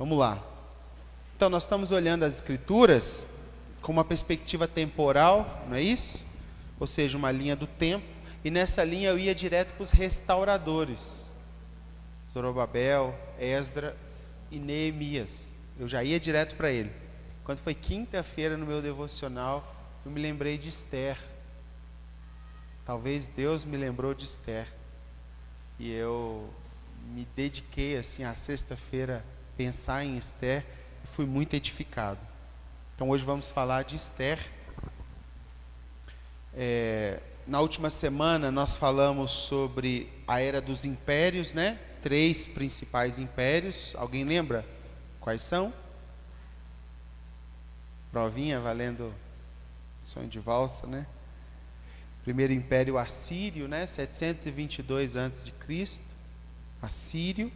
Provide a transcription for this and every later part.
Vamos lá. Então, nós estamos olhando as Escrituras com uma perspectiva temporal, não é isso? Ou seja, uma linha do tempo. E nessa linha eu ia direto para os restauradores. Zorobabel, Esdras e Neemias. Eu já ia direto para ele. Quando foi quinta-feira no meu devocional, eu me lembrei de Esther. Talvez Deus me lembrou de Esther. E eu me dediquei assim a sexta-feira pensar em Esther e fui muito edificado. Então hoje vamos falar de Esther. Na última semana nós falamos sobre a era dos impérios, né? 3 principais impérios. Alguém lembra quais são? Provinha valendo sonho de valsa, né? Primeiro império assírio, né? 722 a.C. Assírio.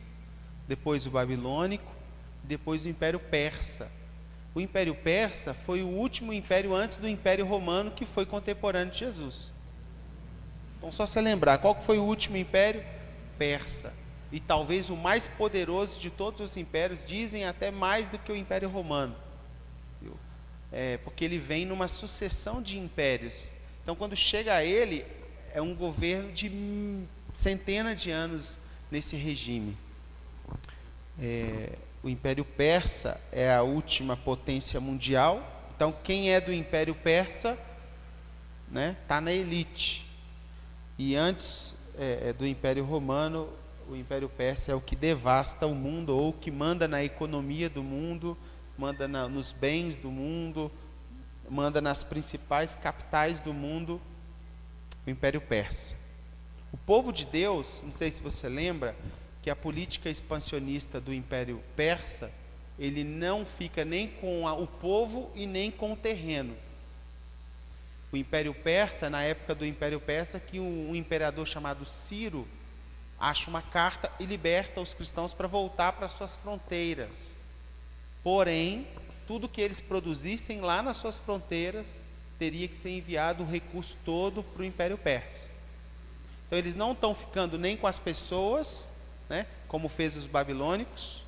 Depois o babilônico. Depois o império persa. O império persa foi o último império antes do império romano, que foi contemporâneo de Jesus. Então só se lembrar, qual que foi o último império? Persa. E talvez o mais poderoso de todos os impérios, dizem até mais do que o império romano. Porque ele vem numa sucessão de impérios. Então quando chega a ele, é um governo de centenas de anos nesse regime. O Império Persa é a última potência mundial. Então quem é do Império Persa, né, está na elite. E antes do Império Romano, o Império Persa é o que devasta o mundo, ou que manda na economia do mundo, manda nos bens do mundo, manda nas principais capitais do mundo, o Império Persa. O povo de Deus, não sei se você lembra, que a política expansionista do Império Persa, ele não fica nem com o povo e nem com o terreno. O Império Persa, na época do Império Persa, que um imperador chamado Ciro acha uma carta e liberta os cristãos para voltar para suas fronteiras. Porém, tudo que eles produzissem lá nas suas fronteiras teria que ser enviado o recurso todo para o Império Persa. Então eles não estão ficando nem com as pessoas, né, como fez os babilônicos,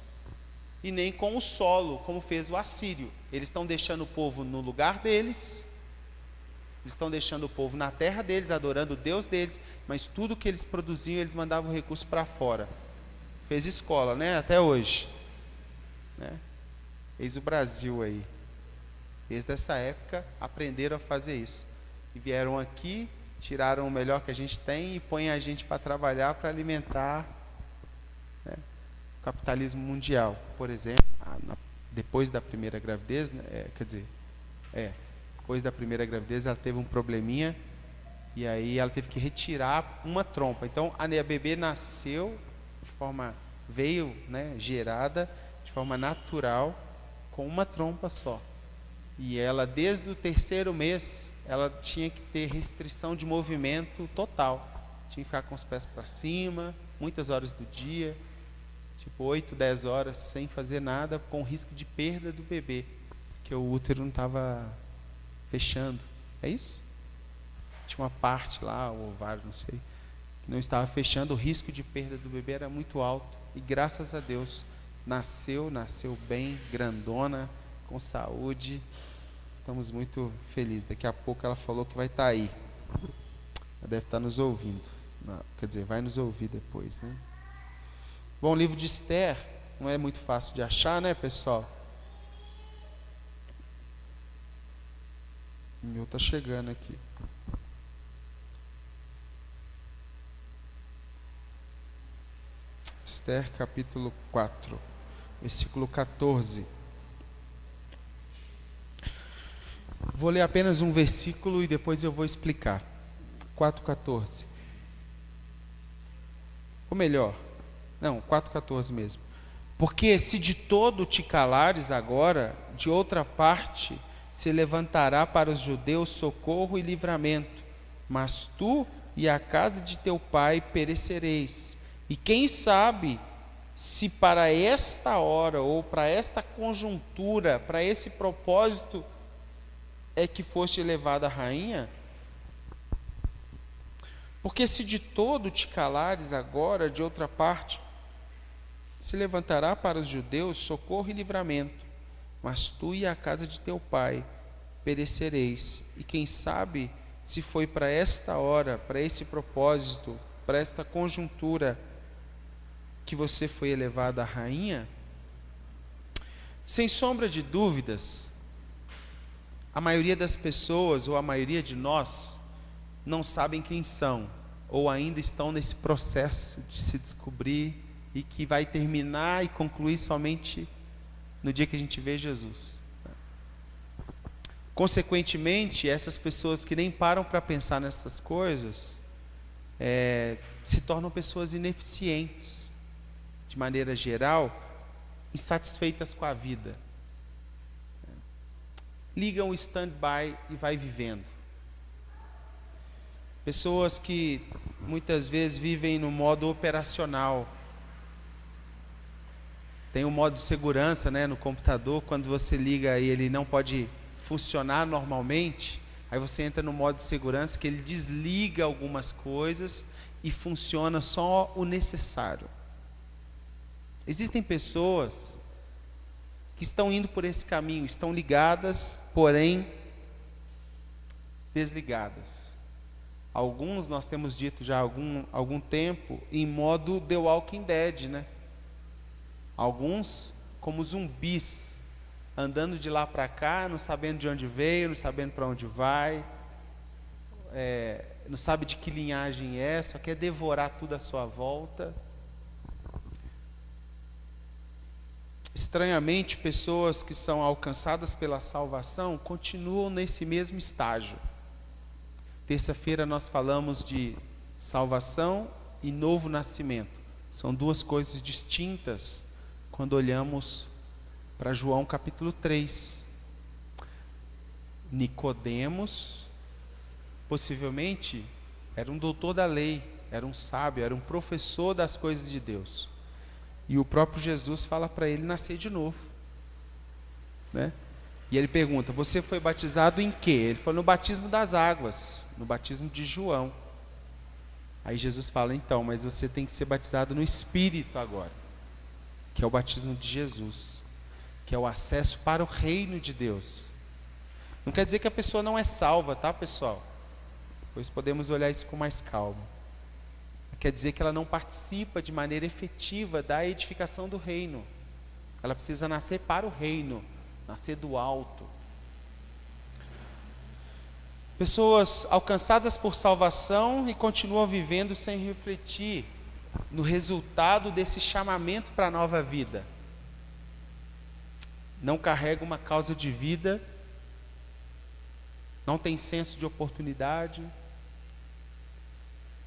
e nem com o solo, como fez o assírio. Eles estão deixando o povo no lugar deles, eles estão deixando o povo na terra deles, adorando o Deus deles, mas tudo que eles produziam, eles mandavam o recurso para fora. Fez escola, né, até hoje, né? Eis o Brasil aí. Desde essa época aprenderam a fazer isso. E vieram aqui, tiraram o melhor que a gente tem e põem a gente para trabalhar, para alimentar, né, o capitalismo mundial. Por exemplo, depois da primeira gravidez, né, depois da primeira gravidez ela teve um probleminha e aí ela teve que retirar uma trompa. Então a bebê nasceu de forma, veio, né, gerada de forma natural com uma trompa só. E ela, desde o 3º mês, ela tinha que ter restrição de movimento total. Tinha que ficar com os pés para cima, muitas horas do dia, tipo 8, 10 horas, sem fazer nada, com risco de perda do bebê, porque o útero não estava fechando. É isso? Tinha uma parte lá, o ovário, não sei, que não estava fechando, o risco de perda do bebê era muito alto. E graças a Deus, nasceu bem, grandona, com saúde. Estamos muito felizes. Daqui a pouco ela falou que vai estar aí. Ela deve estar nos ouvindo. Não, quer dizer, vai nos ouvir depois, né? Bom, o livro de Esther não é muito fácil de achar, né, pessoal? O meu está chegando aqui. Esther capítulo 4, versículo 14. Vou ler apenas um versículo e depois eu vou explicar. 4,14. Ou melhor, não, 4,14 mesmo. Porque se de todo te calares agora, de outra parte se levantará para os judeus socorro e livramento, mas tu e a casa de teu pai perecereis. E quem sabe se para esta hora ou para esta conjuntura, para esse propósito é que foste levada a rainha? Porque se de todo te calares agora, de outra parte se levantará para os judeus socorro e livramento, mas tu e a casa de teu pai perecereis. E quem sabe se foi para esta hora, para esse propósito, para esta conjuntura que você foi elevada a rainha? Sem sombra de dúvidas, a maioria das pessoas, ou a maioria de nós, não sabem quem são, ou ainda estão nesse processo de se descobrir, e que vai terminar e concluir somente no dia que a gente vê Jesus. Consequentemente, essas pessoas que nem param para pensar nessas coisas, se tornam pessoas ineficientes, de maneira geral, insatisfeitas com a vida. Ligam o stand-by e vai vivendo. Pessoas que muitas vezes vivem no modo operacional. Tem um modo de segurança, né, no computador, quando você liga e ele não pode funcionar normalmente, aí você entra no modo de segurança que ele desliga algumas coisas e funciona só o necessário. Existem pessoas que estão indo por esse caminho, estão ligadas, porém desligadas. Alguns, nós temos dito já há algum tempo, em modo The Walking Dead, né? Alguns como zumbis, andando de lá para cá, não sabendo de onde veio, não sabendo para onde vai, não sabe de que linhagem é, só quer devorar tudo à sua volta. Estranhamente, pessoas que são alcançadas pela salvação continuam nesse mesmo estágio. Terça-feira nós falamos de salvação e novo nascimento. São duas coisas distintas quando olhamos para João capítulo 3. Nicodemos, possivelmente, era um doutor da lei, era um sábio, era um professor das coisas de Deus. E o próprio Jesus fala para ele nascer de novo, né? E ele pergunta: você foi batizado em quê? Ele falou: no batismo das águas, no batismo de João. Aí Jesus fala: então, mas você tem que ser batizado no Espírito agora, que é o batismo de Jesus, que é o acesso para o reino de Deus. Não quer dizer que a pessoa não é salva, tá, pessoal? Pois podemos olhar isso com mais calma. Quer dizer que ela não participa de maneira efetiva da edificação do reino. Ela precisa nascer para o reino, nascer do alto. Pessoas alcançadas por salvação e continuam vivendo sem refletir no resultado desse chamamento para a nova vida. Não carrega uma causa de vida, não tem senso de oportunidade,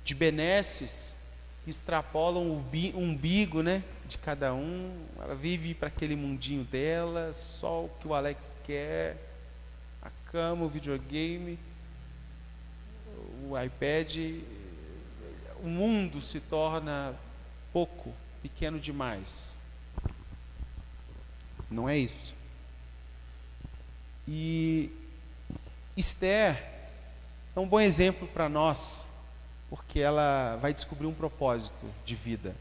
de benesses que extrapolam o umbigo, né, de cada um. Ela vive para aquele mundinho dela, só o que o Alex quer, a cama, o videogame, o iPad. O mundo se torna pouco, pequeno demais. Não é isso. E Esther é um bom exemplo para nós, porque ela vai descobrir um propósito de vida.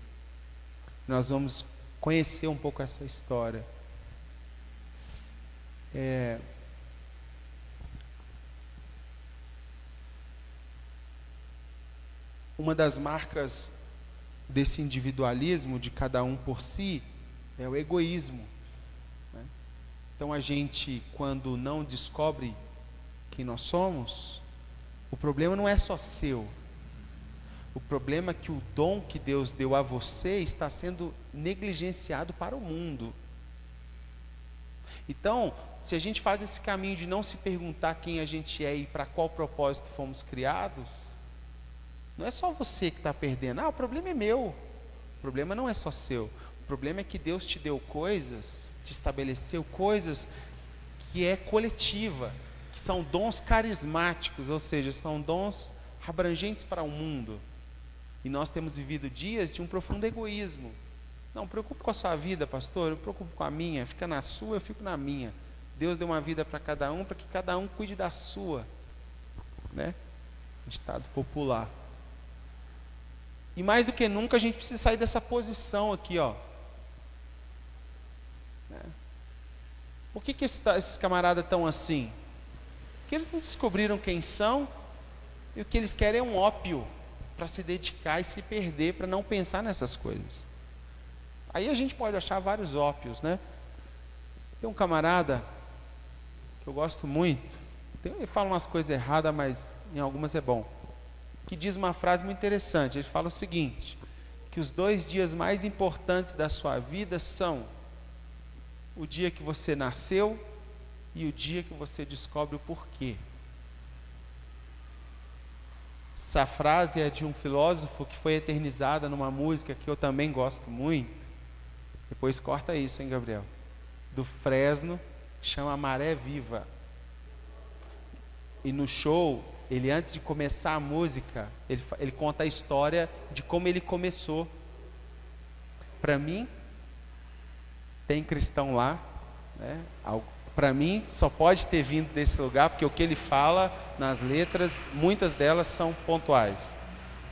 Nós vamos conhecer um pouco essa história. Uma das marcas desse individualismo de cada um por si é o egoísmo, né? Então a gente, quando não descobre quem nós somos, o problema não é só seu. O problema é que o dom que Deus deu a você está sendo negligenciado para o mundo. Então, se a gente faz esse caminho de não se perguntar quem a gente é e para qual propósito fomos criados, não é só você que está perdendo. O problema é meu. O problema não é só seu. O problema é que Deus te deu coisas, te estabeleceu coisas que é coletiva, que são dons carismáticos, ou seja, são dons abrangentes para o mundo. E nós temos vivido dias de um profundo egoísmo. Não, preocupe com a sua vida, pastor, eu me preocupo com a minha. Fica na sua, eu fico na minha. Deus deu uma vida para cada um, para que cada um cuide da sua, né? Ditado popular. E mais do que nunca a gente precisa sair dessa posição aqui, ó. Por que esses camaradas estão assim? Porque eles não descobriram quem são, e o que eles querem é um ópio para se dedicar e se perder, para não pensar nessas coisas. Aí a gente pode achar vários ópios, né? Tem um camarada que eu gosto muito, ele fala umas coisas erradas, mas em algumas é bom, que diz uma frase muito interessante. Ele fala o seguinte: que os 2 dias mais importantes da sua vida são o dia que você nasceu e o dia que você descobre o porquê. Essa frase é de um filósofo que foi eternizada numa música que eu também gosto muito. Depois corta isso, hein, Gabriel? Do Fresno, chama Maré Viva. E no show, ele, antes de começar a música, ele conta a história de como ele começou. Para mim, tem cristão lá, né? Para mim, só pode ter vindo desse lugar, porque o que ele fala nas letras, muitas delas são pontuais.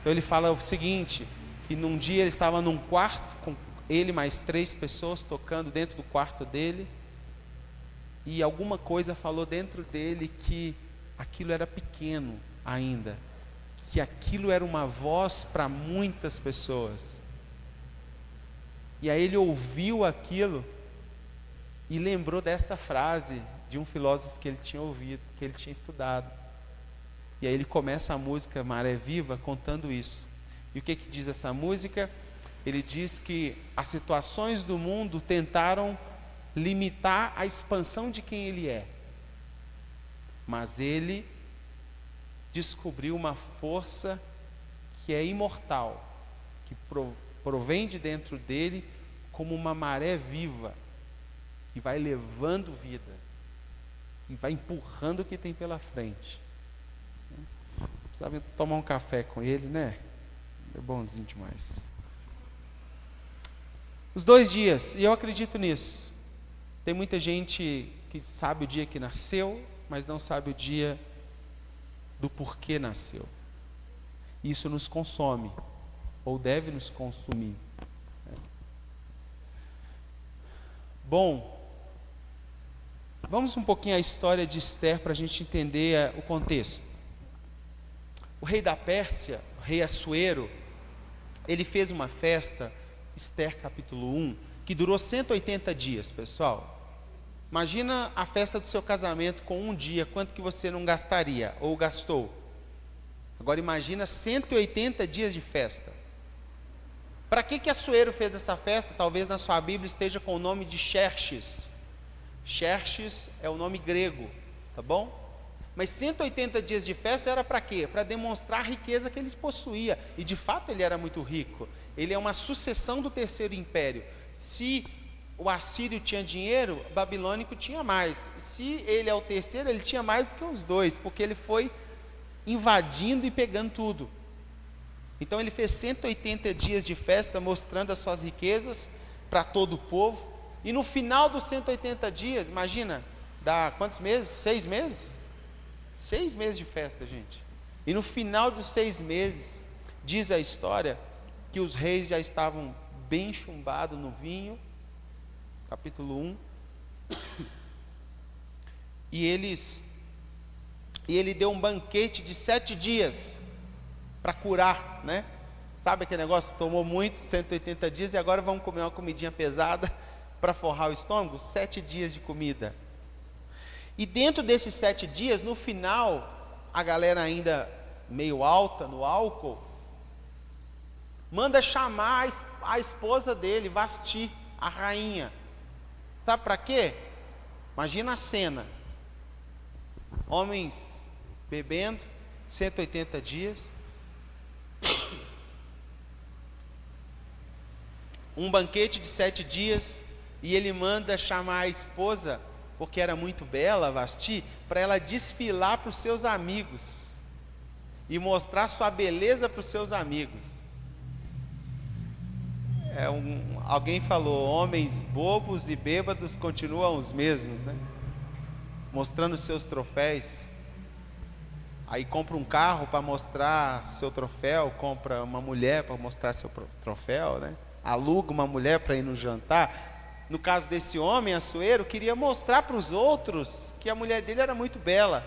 Então ele fala o seguinte, que num dia ele estava num quarto, com ele mais 3 pessoas tocando dentro do quarto dele, e alguma coisa falou dentro dele que aquilo era pequeno ainda, que aquilo era uma voz para muitas pessoas. E aí ele ouviu aquilo e lembrou desta frase de um filósofo que ele tinha ouvido, que ele tinha estudado. E aí ele começa a música Maré Viva contando isso. E o que diz essa música? Ele diz que as situações do mundo tentaram limitar a expansão de quem ele é. Mas ele descobriu uma força que é imortal, que provém de dentro dele como uma maré viva, que vai levando vida, e vai empurrando o que tem pela frente. Precisava tomar um café com ele, né? É bonzinho demais. Os 2 dias, e eu acredito nisso. Tem muita gente que sabe o dia que nasceu, mas não sabe o dia do porquê nasceu. Isso nos consome, ou deve nos consumir. Bom, vamos um pouquinho à história de Esther para a gente entender o contexto. O rei da Pérsia, o rei Assuero, ele fez uma festa, Esther capítulo 1, que durou 180 dias, pessoal. Imagina a festa do seu casamento com um dia, quanto que você não gastaria, ou gastou. Agora imagina 180 dias de festa. Para que Assuero fez essa festa? Talvez na sua Bíblia esteja com o nome de Xerxes. Xerxes é o nome grego, tá bom? Mas 180 dias de festa era para quê? Para demonstrar a riqueza que ele possuía. E de fato ele era muito rico. Ele é uma sucessão do terceiro império. Se o assírio tinha dinheiro, o babilônico tinha mais. Se ele é o terceiro, ele tinha mais do que os dois, porque ele foi invadindo e pegando tudo. Então ele fez 180 dias de festa, mostrando as suas riquezas para todo o povo. E no final dos 180 dias, imagina, dá quantos meses? 6 meses? 6 meses de festa, gente. E no final dos 6 meses, diz a história que os reis já estavam bem chumbados no vinho, capítulo 1, e ele deu um banquete de 7 dias, para curar, né? Sabe aquele negócio, tomou muito, 180 dias, e agora vamos comer uma comidinha pesada, para forrar o estômago? 7 dias de comida. E dentro desses 7 dias, no final, a galera ainda meio alta no álcool, manda chamar a esposa dele, Vasti, a rainha. Sabe para quê? Imagina a cena. Homens bebendo, 180 dias. Um banquete de 7 dias. E ele manda chamar a esposa, porque era muito bela, Vasti, para ela desfilar para os seus amigos e mostrar sua beleza para os seus amigos. Alguém falou, homens bobos e bêbados continuam os mesmos, né? Mostrando seus troféus. Aí compra um carro para mostrar seu troféu, compra uma mulher para mostrar seu troféu, né? Aluga uma mulher para ir no jantar. no caso desse homem, Assuero, queria mostrar para os outros que a mulher dele era muito bela.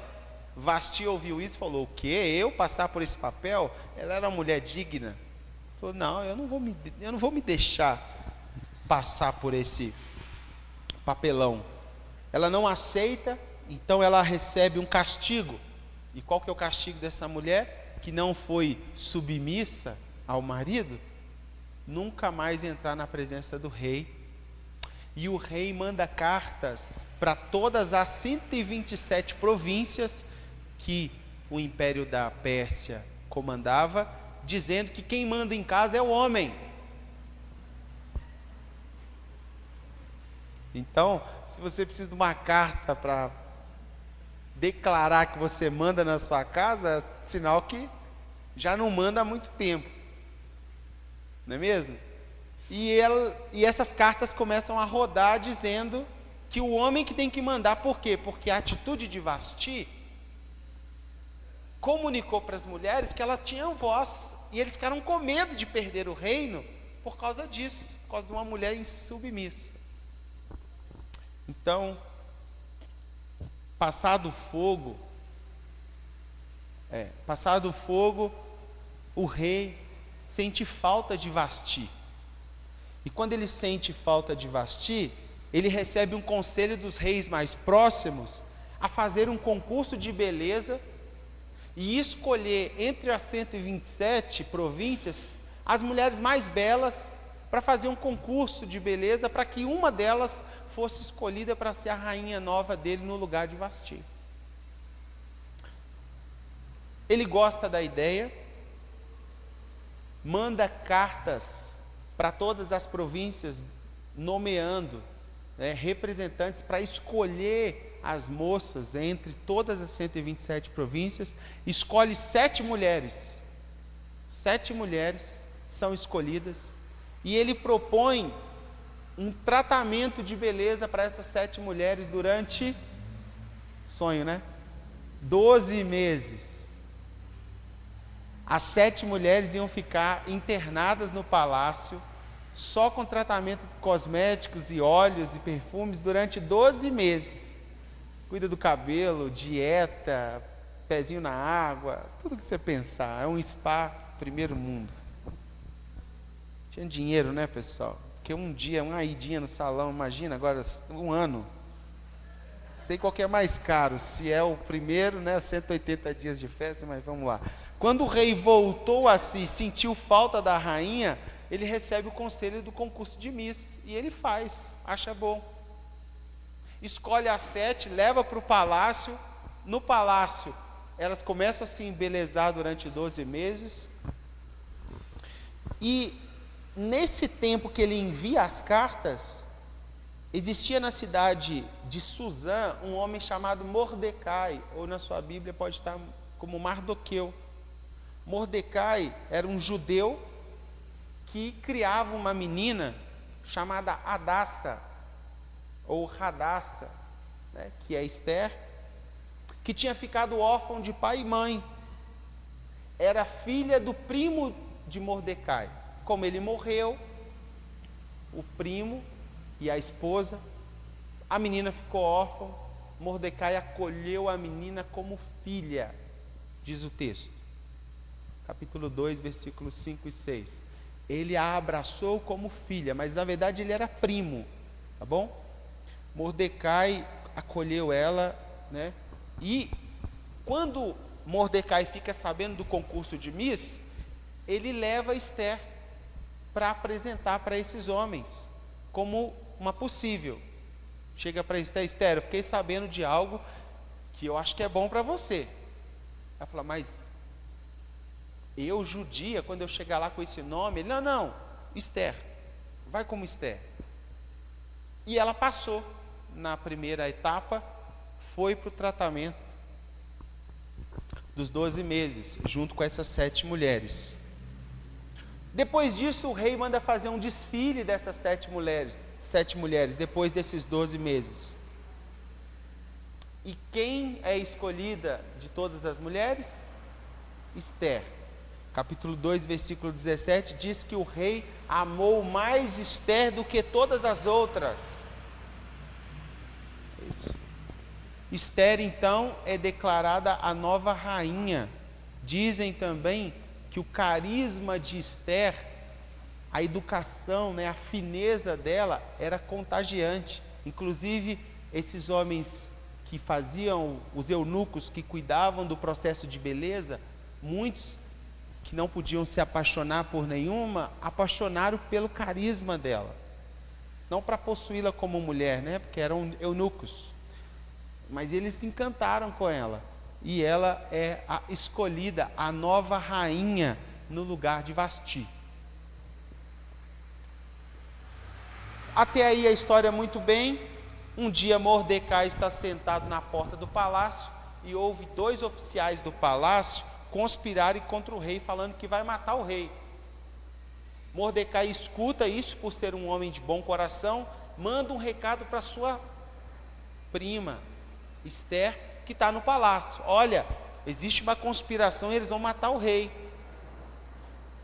Vasti ouviu isso e falou: o quê? Eu passar por esse papel? Ela era uma mulher digna. Falou: não, eu não vou me deixar passar por esse papelão. Ela não aceita, então ela recebe um castigo. E qual que é o castigo dessa mulher? Que não foi submissa ao marido, nunca mais entrar na presença do rei. E o rei manda cartas para todas as 127 províncias que o Império da Pérsia comandava, dizendo que quem manda em casa é o homem. Então, se você precisa de uma carta para declarar que você manda na sua casa, é sinal que já não manda há muito tempo, não é mesmo? E essas cartas começam a rodar dizendo que o homem que tem que mandar. Por quê? Porque a atitude de Vasti comunicou para as mulheres que elas tinham voz, e eles ficaram com medo de perder o reino por causa disso, por causa de uma mulher insubmissa. Então, passado o fogo, o rei sente falta de Vasti. E quando ele sente falta de Vasti, ele recebe um conselho dos reis mais próximos a fazer um concurso de beleza e escolher entre as 127 províncias as mulheres mais belas para fazer um concurso de beleza, para que uma delas fosse escolhida para ser a rainha nova dele no lugar de Vasti. Ele gosta da ideia, manda cartas para todas as províncias, nomeando representantes para escolher as moças entre todas as 127 províncias. Escolhe 7 mulheres. 7 mulheres são escolhidas. E ele propõe um tratamento de beleza para essas 7 mulheres durante, 12 meses. As 7 mulheres iam ficar internadas no palácio, só com tratamento de cosméticos e óleos e perfumes durante 12 meses. Cuida do cabelo, dieta, pezinho na água, tudo que você pensar. É um spa primeiro mundo. Tinha dinheiro, né, pessoal? Porque um dia, uma idinha no salão, imagina agora, um ano. Sei qual que é mais caro, se é o primeiro, 180 dias de festa, mas vamos lá. Quando o rei voltou a si, sentiu falta da rainha, ele recebe o conselho do concurso de Miss, e ele faz, acha bom. Escolhe as 7, leva para o palácio. No palácio, elas começam a se embelezar durante 12 meses. E nesse tempo que ele envia as cartas, existia na cidade de Suzã um homem chamado Mordecai, ou na sua Bíblia pode estar como Mardoqueu. Mordecai era um judeu que criava uma menina chamada Hadassa, ou Radassa, que é Esther, que tinha ficado órfão de pai e mãe. Era filha do primo de Mordecai. Como ele morreu, o primo e a esposa, a menina ficou órfã. Mordecai acolheu a menina como filha, diz o texto. Capítulo 2, versículos 5 e 6. Ele a abraçou como filha, mas na verdade ele era primo, tá bom? Mordecai acolheu ela, e quando Mordecai fica sabendo do concurso de Miss, ele leva Esther para apresentar para esses homens como uma possível. Chega para Esther: Esther, eu fiquei sabendo de algo que eu acho que é bom para você. Ela fala: mas eu, judia, quando eu chegar lá com esse nome? Ele: não, Esther, vai como Esther. E ela passou na primeira etapa, foi para o tratamento dos 12 meses, junto com essas 7 mulheres. Depois disso, o rei manda fazer um desfile dessas 7 mulheres, depois desses 12 meses. E quem é escolhida de todas as mulheres? Esther. capítulo 2, versículo 17, diz que o rei amou mais Ester do que todas as outras. Isso. Ester, então, é declarada a nova rainha. Dizem também que o carisma de Ester, a educação, né, a fineza dela era contagiante. Inclusive, esses homens que faziam, os eunucos que cuidavam do processo de beleza, muitos que não podiam se apaixonar por nenhuma, apaixonaram pelo carisma dela. Não para possuí-la como mulher, né, porque eram eunucos. Mas eles se encantaram com ela. E ela é a escolhida, a nova rainha no lugar de Vasti. Até aí a história muito bem. Um dia Mordecai está sentado na porta do palácio e houve 2 oficiais do palácio conspirarem contra o rei, falando que vai matar o rei. Mordecai escuta isso por ser um homem de bom coração, manda um recado para sua prima, Ester, que está no palácio. Olha, existe uma conspiração e eles vão matar o rei.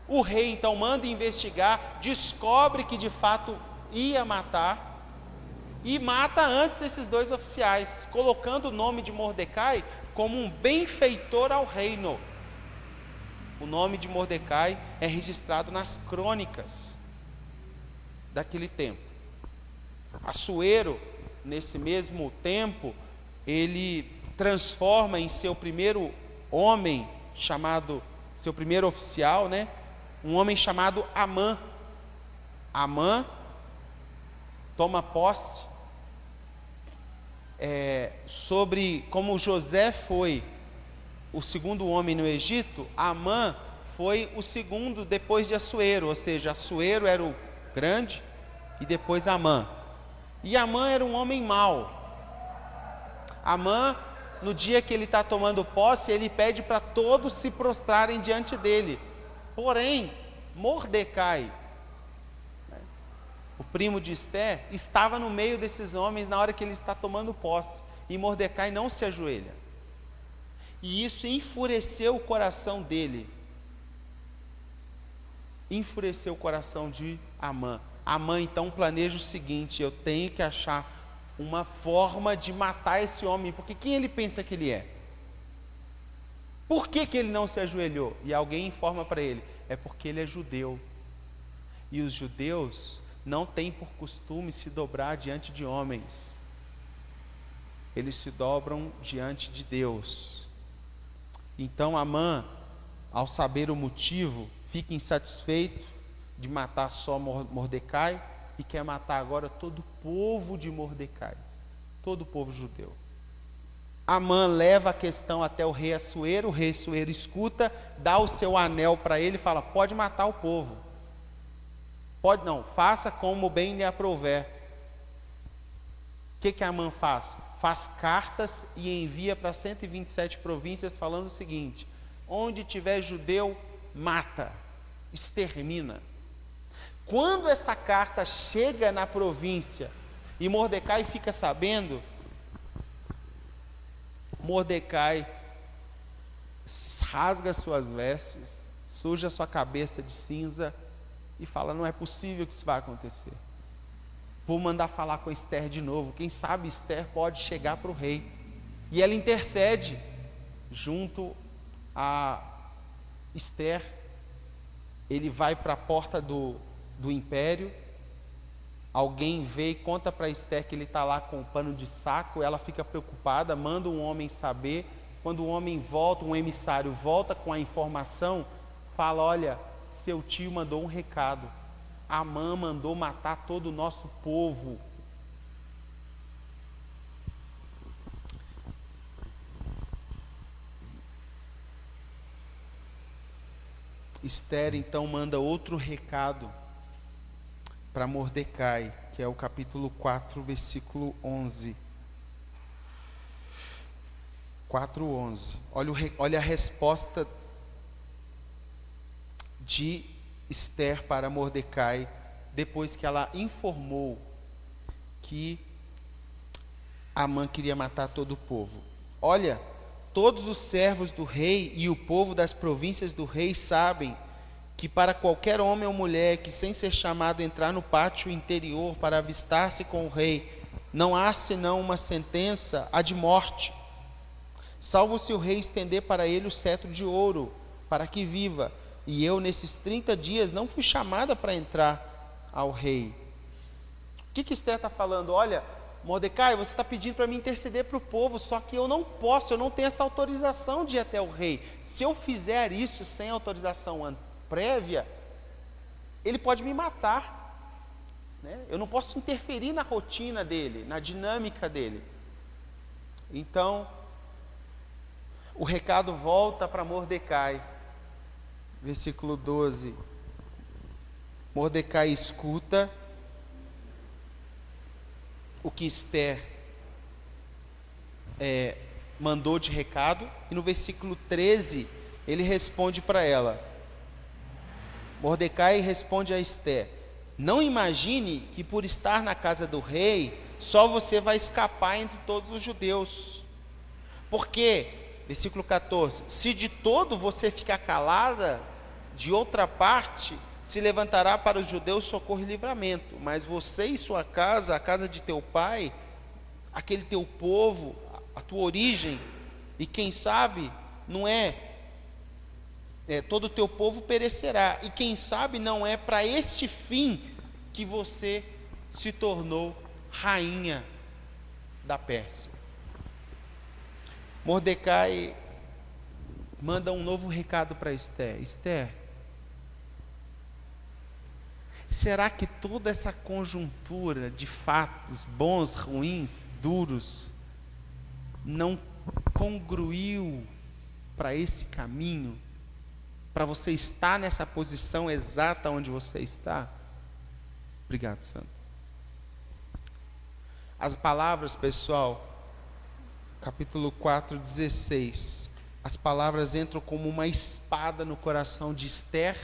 O rei então manda investigar, descobre que de fato ia matar e mata antes desses 2 oficiais, colocando o nome de Mordecai como um benfeitor ao reino. O nome de Mordecai é registrado nas crônicas daquele tempo. Assuero, nesse mesmo tempo, ele transforma em seu primeiro homem chamado, seu primeiro oficial, né, um homem chamado Amã. Amã toma posse sobre como José foi o segundo homem no Egito. Amã foi o segundo depois de Assuero, ou seja, Assuero era o grande e depois Amã. E Amã era um homem mau. Amã, no dia que ele está tomando posse, ele pede para todos se prostrarem diante dele. Porém, Mordecai, o primo de Ester, estava no meio desses homens na hora que ele está tomando posse. E Mordecai não se ajoelha. E isso enfureceu o coração dele. Enfureceu o coração de Amã. Amã então planeja o seguinte: eu tenho que achar uma forma de matar esse homem, porque quem ele pensa que ele é? Por que ele não se ajoelhou? E alguém informa para ele: é porque ele é judeu. E os judeus não têm por costume se dobrar diante de homens. Eles se dobram diante de Deus. Então Amã, ao saber o motivo, fica insatisfeito de matar só Mordecai e quer matar agora todo o povo de Mordecai, todo o povo judeu. Amã leva a questão até o rei Assuero. O rei Assuero escuta, dá o seu anel para ele e fala: pode matar o povo. Pode não, faça como bem lhe aprouver. O que Amã faz? Faz cartas e envia para 127 províncias falando o seguinte: onde tiver judeu, mata, extermina. Quando essa carta chega na província e Mordecai fica sabendo, Mordecai rasga suas vestes, suja sua cabeça de cinza e fala: não é possível que isso vá acontecer. Vou mandar falar com Ester de novo. Quem sabe Ester pode chegar para o rei. E ela intercede junto a Ester. Ele vai para a porta do império. Alguém vê e conta para Ester que ele está lá com o pano de saco. Ela fica preocupada, manda um homem saber. Quando o homem volta, um emissário volta com a informação, fala: olha, seu tio mandou um recado. Amã mandou matar todo o nosso povo. Ester então manda outro recado para Mordecai, que é o capítulo 4, versículo 11. 4:11. Olha a resposta de Ester para Mordecai, depois que ela informou que Amã queria matar todo o povo. Olha Todos os servos do rei e o povo das províncias do rei sabem que para qualquer homem ou mulher que, sem ser chamado, entrar no pátio interior para avistar-se com o rei, não há senão uma sentença, a de morte, salvo se o rei estender para ele o cetro de ouro, para que viva. E eu, nesses 30 dias, não fui chamada para entrar ao rei. O que Esther está falando? Olha, Mordecai, você está pedindo para mim interceder para o povo, só que eu não posso, eu não tenho essa autorização de ir até o rei. Se eu fizer isso sem autorização prévia, ele pode me matar, né? Eu não posso interferir na rotina dele, na dinâmica dele. Então, o recado volta para Mordecai, versículo 12. Mordecai escuta o que Esther mandou de recado, e no versículo 13 ele responde para ela. Mordecai responde a Esther: não imagine que por estar na casa do rei, só você vai escapar entre todos os judeus. Porque, versículo 14, se de todo você ficar calada, de outra parte se levantará para os judeus socorro e livramento, mas você e sua casa, a casa de teu pai, aquele teu povo, a tua origem, e quem sabe, não todo o teu povo perecerá, e quem sabe não é para este fim que você se tornou rainha da Pérsia. Mordecai manda um novo recado para Esther. Esther, será que toda essa conjuntura de fatos bons, ruins, duros, não congruiu para esse caminho, para você estar nessa posição exata onde você está? Obrigado, Santo. As palavras, pessoal, capítulo 4, 16. As palavras entram como uma espada no coração de Esther.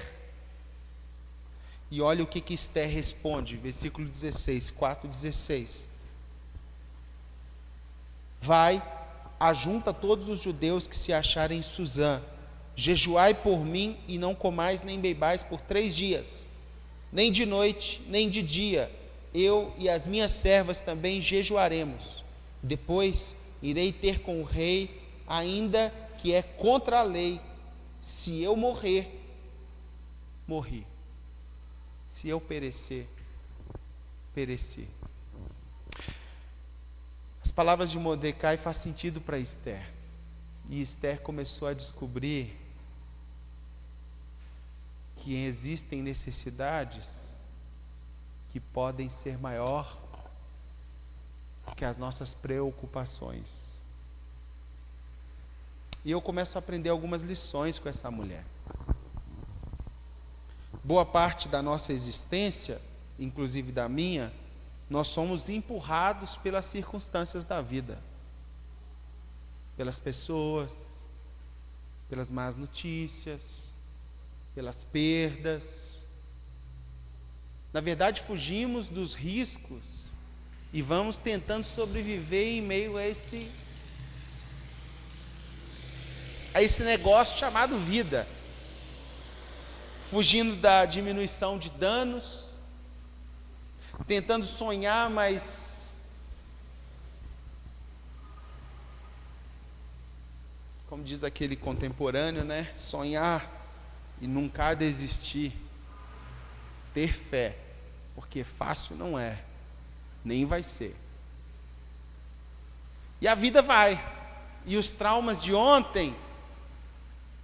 E olha o que Esther responde, versículo 16, 4:16. Vai, ajunta todos os judeus que se acharem em Suzã, jejuai por mim e não comais nem bebais por 3 dias, nem de noite, nem de dia, eu e as minhas servas também jejuaremos. Depois irei ter com o rei, ainda que é contra a lei. Se eu morrer, morri. Se eu perecer, pereci. As palavras de Mordecai fazem sentido para Esther. E Esther começou a descobrir que existem necessidades que podem ser maior que as nossas preocupações. E eu começo a aprender algumas lições com essa mulher. Boa parte da nossa existência, inclusive da minha, nós somos empurrados pelas circunstâncias da vida, pelas pessoas, pelas más notícias, pelas perdas. Na verdade, fugimos dos riscos e vamos tentando sobreviver em meio a esse negócio chamado vida, fugindo da diminuição de danos, tentando sonhar, mas como diz aquele contemporâneo, né? Sonhar e nunca desistir, ter fé, porque fácil não é, nem vai ser. E a vida vai, e os traumas de ontem,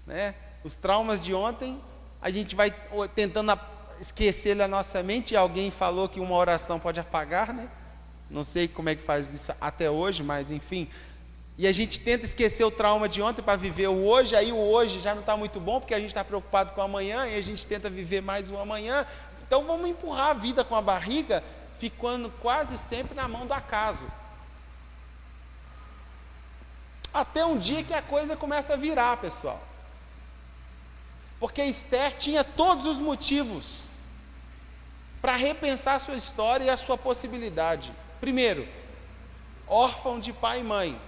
né? Os traumas de ontem, a gente vai tentando esquecer da nossa mente. E alguém falou que uma oração pode apagar, né? Não sei como é que faz isso até hoje, mas enfim. E a gente tenta esquecer o trauma de ontem para viver o hoje. Aí o hoje já não está muito bom, porque a gente está preocupado com o amanhã, e a gente tenta viver mais o amanhã. Então vamos empurrar a vida com a barriga, ficando quase sempre na mão do acaso. Até um dia que a coisa começa a virar, pessoal. Porque Esther tinha todos os motivos para repensar a sua história e a sua possibilidade. Primeiro, órfão de pai e mãe.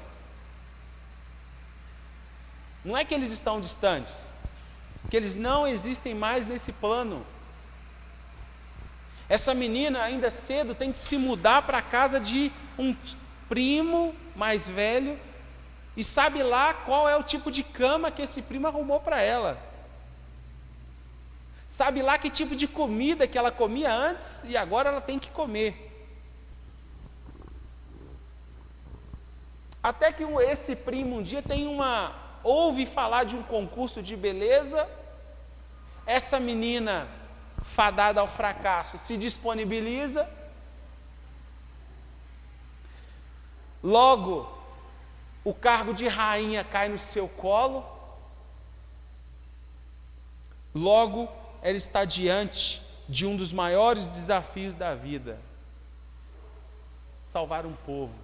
Não é que eles estão distantes, que eles não existem mais nesse plano. Essa menina ainda cedo tem que se mudar para a casa de um primo mais velho, e sabe lá qual é o tipo de cama que esse primo arrumou para ela. Sabe lá que tipo de comida que ela comia antes e agora ela tem que comer. Até que esse primo um dia ouve falar de um concurso de beleza, essa menina fadada ao fracasso se disponibiliza, logo o cargo de rainha cai no seu colo, logo ela está diante de um dos maiores desafios da vida: salvar um povo.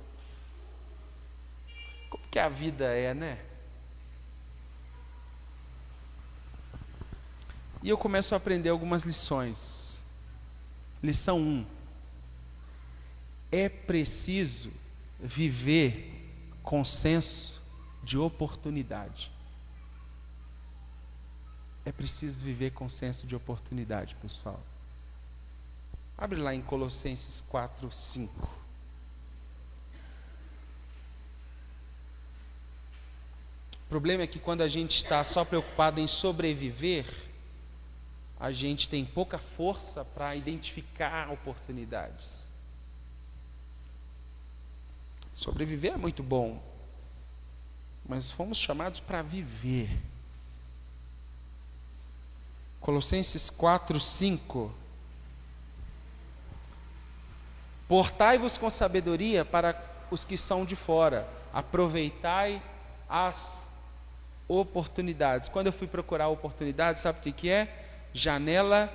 Como que a vida é, né? E eu começo a aprender algumas lições. Lição 1. É preciso viver com senso de oportunidade. É preciso viver com senso de oportunidade, pessoal. Abre lá em Colossenses 4:5. O problema é que quando a gente está só preocupado em sobreviver, a gente tem pouca força para identificar oportunidades. Sobreviver é muito bom, mas fomos chamados para viver. Colossenses 4:5. Portai-vos com sabedoria para os que são de fora, aproveitai as oportunidades. Quando eu fui procurar oportunidades, sabe o que é? Janela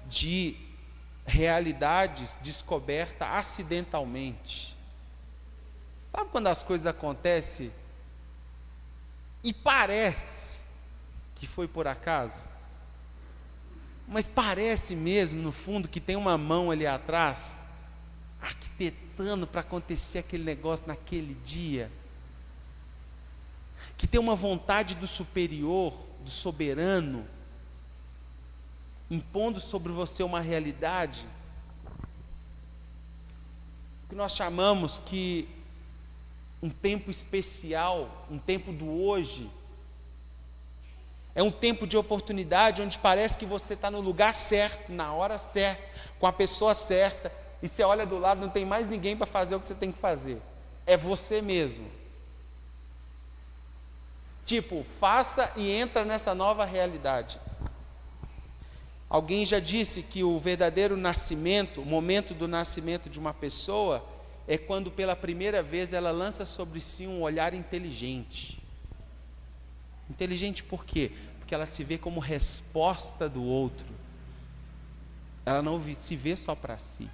de realidades descoberta acidentalmente. Sabe quando as coisas acontecem e parece que foi por acaso? Mas parece mesmo, no fundo, que tem uma mão ali atrás, arquitetando para acontecer aquele negócio naquele dia. Que tem uma vontade do superior, do soberano, impondo sobre você uma realidade que nós chamamos que um tempo especial, um tempo do hoje. É um tempo de oportunidade onde parece que você está no lugar certo, na hora certa, com a pessoa certa, e você olha do lado, não tem mais ninguém para fazer o que você tem que fazer. É você mesmo. Tipo, faça e entra nessa nova realidade. Alguém já disse que o verdadeiro nascimento, o momento do nascimento de uma pessoa, é quando pela primeira vez ela lança sobre si um olhar inteligente. Inteligente por quê? Porque ela se vê como resposta do outro. Ela não se vê só para si.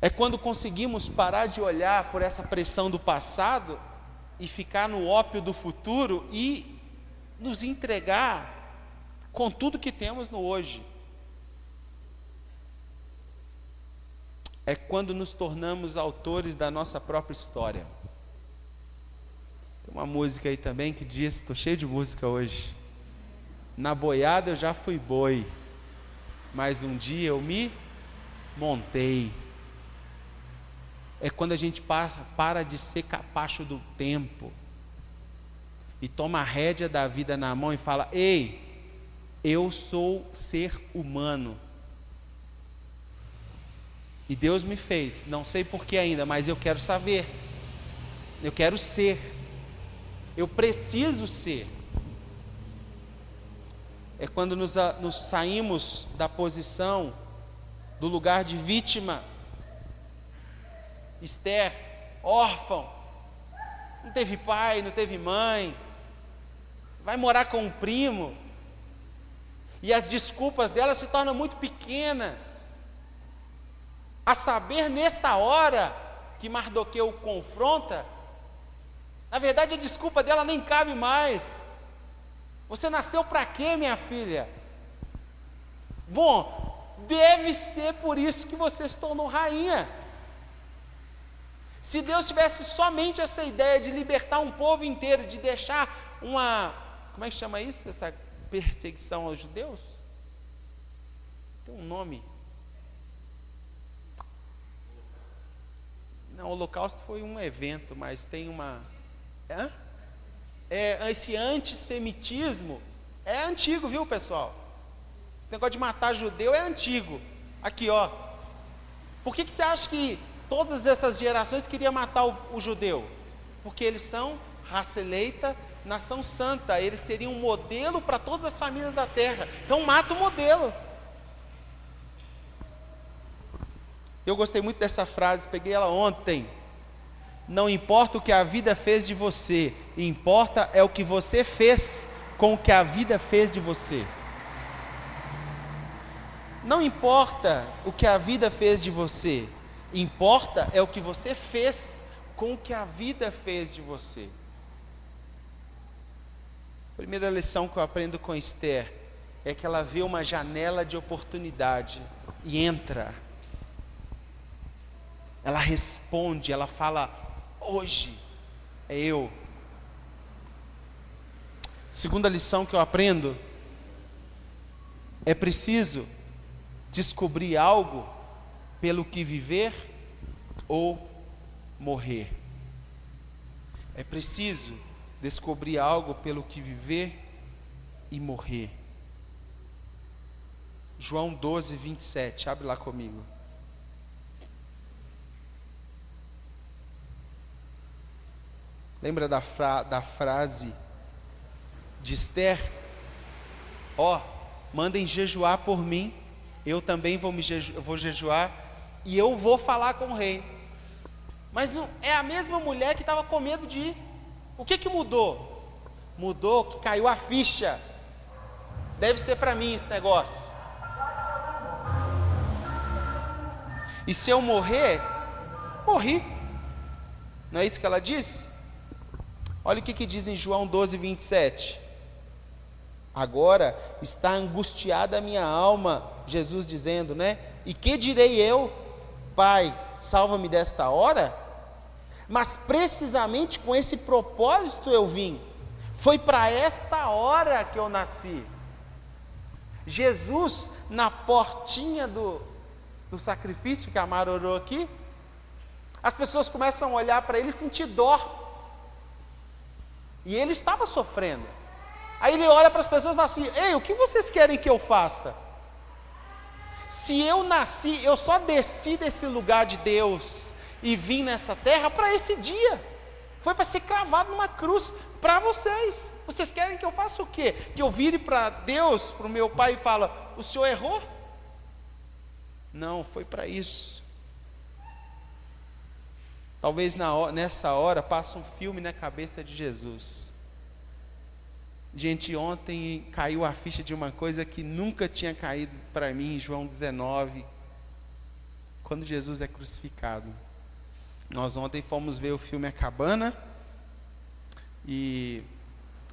É quando conseguimos parar de olhar por essa pressão do passado e ficar no ópio do futuro e nos entregar com tudo que temos no hoje. É quando nos tornamos autores da nossa própria história. Tem uma música aí também que diz, estou cheio de música hoje: na boiada eu já fui boi, mas um dia eu me montei. É quando a gente para de ser capacho do tempo e toma a rédea da vida na mão e fala: ei, eu sou ser humano. E Deus me fez, não sei porquê ainda, mas eu quero saber. Eu quero ser. Eu preciso ser. É quando nos saímos da posição, do lugar de vítima. Esther, órfão, não teve pai, não teve mãe, vai morar com um primo, e as desculpas dela se tornam muito pequenas. A saber, nessa hora que Mardoqueu confronta, na verdade a desculpa dela nem cabe mais. Você nasceu para quê, minha filha? Bom, deve ser por isso que você se tornou rainha. Se Deus tivesse somente essa ideia de libertar um povo inteiro, de deixar uma, como é que chama isso? Essa perseguição aos judeus? Tem um nome. Não, o Holocausto foi um evento, mas tem uma... esse antissemitismo é antigo, viu, pessoal? Esse negócio de matar judeu é antigo. Aqui, ó. Por que você acha que todas essas gerações queriam matar o judeu? Porque eles são raça eleita, nação santa. Eles seriam um modelo para todas as famílias da terra. Então mata o modelo. Eu gostei muito dessa frase, peguei ela ontem. Não importa o que a vida fez de você, importa é o que você fez com o que a vida fez de você. Não importa o que a vida fez de você, importa é o que você fez com o que a vida fez de você. A primeira lição que eu aprendo com Esther é que ela vê uma janela de oportunidade e entra. Ela responde, ela fala: hoje é eu. Segunda lição que eu aprendo: é preciso descobrir algo pelo que viver ou morrer. É preciso descobrir algo pelo que viver e morrer. João 12, 27, abre lá comigo. Lembra da frase de Esther? Ó, mandem jejuar por mim, eu também vou jejuar, e eu vou falar com o rei. Mas não, é a mesma mulher que estava com medo de ir. O que mudou? Mudou que caiu a ficha. Deve ser para mim esse negócio. E se eu morrer, morri. Não é isso que ela disse? Olha o que diz em João 12, 27. Agora está angustiada a minha alma, Jesus dizendo, né? E que direi eu? Pai, salva-me desta hora? Mas precisamente com esse propósito eu vim. Foi para esta hora que eu nasci. Jesus, na portinha do sacrifício, que a Mara orou aqui, as pessoas começam a olhar para ele e sentir dó. E ele estava sofrendo. Aí ele olha para as pessoas e fala assim: ei, o que vocês querem que eu faça? Se eu nasci, eu só desci desse lugar de Deus e vim nessa terra para esse dia. Foi para ser cravado numa cruz para vocês. Vocês querem que eu faça o quê? Que eu vire para Deus, para o meu pai e fale: o senhor errou? Não, foi para isso. Talvez nessa hora passe um filme na cabeça de Jesus. Gente, ontem caiu a ficha de uma coisa que nunca tinha caído para mim em João 19, quando Jesus é crucificado. Nós ontem fomos ver o filme A Cabana, e